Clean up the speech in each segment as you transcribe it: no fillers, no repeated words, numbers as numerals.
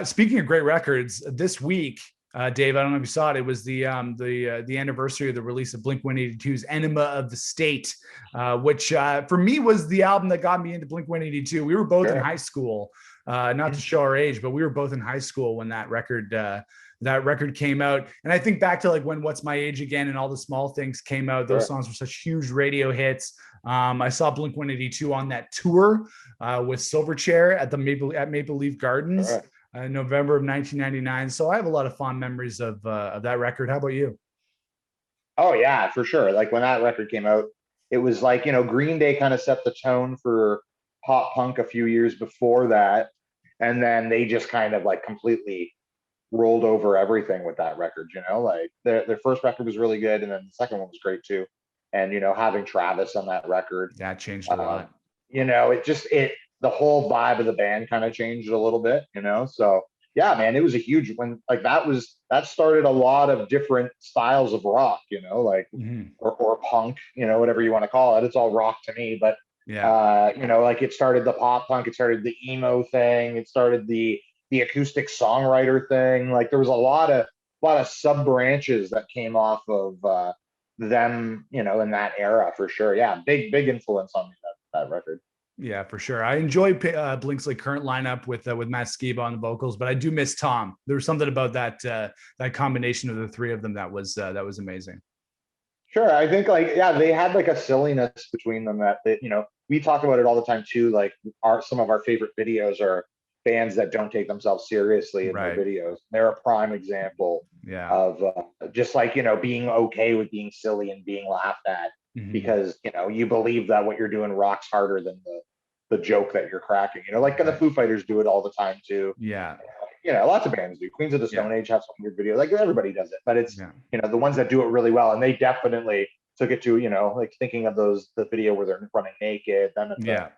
Speaking of great records, this week, Dave, I don't know if you saw it. It was the anniversary of the release of Blink-182's "Enema of the State," which for me was the album that got me into Blink-182. We were both in Sure. high school, not to show our age, but we were both in high school when that record came out. And I think back to like when "What's My Age Again" and "All the Small Things" came out. Those Sure. songs were such huge radio hits. I saw Blink-182 on that tour with Silverchair at Maple Leaf Gardens. Sure. November of 1999. So I have a lot of fond memories of that record. How about you? Oh yeah, for sure. Like when that record came out, it was like, Green Day kind of set the tone for pop punk a few years before that. And then they just kind of like completely rolled over everything with that record, like their first record was really good, and then the second one was great too. And having Travis on that record, Yeah, it changed a lot. it the whole vibe of the band kind of changed a little bit, so yeah, man, it was a huge when like that started a lot of different styles of rock, like Mm-hmm. or punk, whatever you want to call it. It's all rock to me, but Yeah. like it started the pop punk, it started the emo thing, it started the acoustic songwriter thing. Like there was a lot of sub branches that came off of them, in that era for sure. Yeah, big influence on me, that record. Yeah, for sure. I enjoy Blink's like current lineup with Matt Skiba on the vocals, but I do miss Tom. There was something about that combination of the three of them that was amazing. Sure, I think like yeah, they had like a silliness between them that we talk about it all the time too. Like some of our favorite videos are bands that don't take themselves seriously in their Right. videos. They're a prime example Yeah. of just like being okay with being silly and being laughed at Hmm. because you believe that what you're doing rocks harder than the joke that you're cracking. Like the Right. Foo Fighters do it all the time too. Yeah. Lots of bands do. Queens of the Yeah. Stone Age have some weird videos. Like everybody does it, but it's Yeah. the ones that do it really well, and they definitely took it to like thinking of the video where they're running naked, then at the Yeah.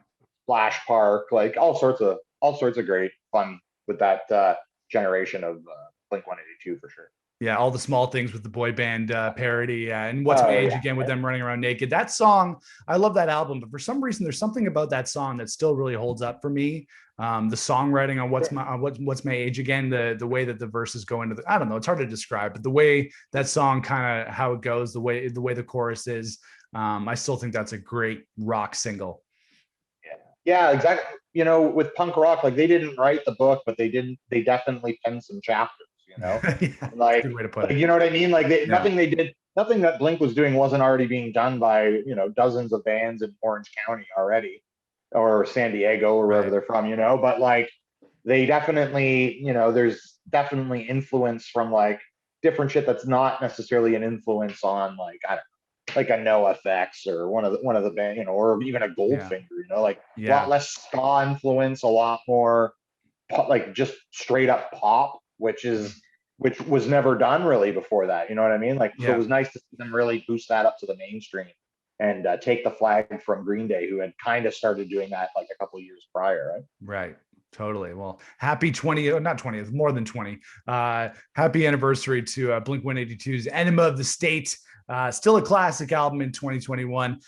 splash park, like all sorts of great fun with that generation of Blink 182 for sure. Yeah, all the small things with the boy band parody, and "What's My Oh Age yeah, Again" with right? them running around naked. That song, I love that album, but for some reason, there's something about that song that still really holds up for me. The songwriting on Sure. "What's My Age Again," the way that the verses go into I don't know, it's hard to describe, but the way that song kind of how it goes, the way the chorus is, I still think that's a great rock single. Yeah, yeah, exactly. With punk rock, like they didn't write the book, but they definitely penned some chapters. Yeah, that's a Like, good way to put like it. you know what I mean? Like Yeah, nothing that Blink was doing wasn't already being done by dozens of bands in Orange County already, or San Diego or wherever right. they're from. But like they definitely, there's definitely influence from like different shit that's not necessarily an influence on like I don't know, like a NoFX or one of the band, or even a Yeah, Goldfinger, like a lot yeah, less ska influence, a lot more pop, like just straight up pop, which was never done really before that. You know what I mean? Like, so it yeah. was nice to see them really boost that up to the mainstream and take the flag from Green Day, who had kind of started doing that like a couple of years prior, right? Right. Totally. Well, happy 20, not 20th, more than 20. Happy anniversary to Blink 182's "Enema of the State." Still a classic album in 2021.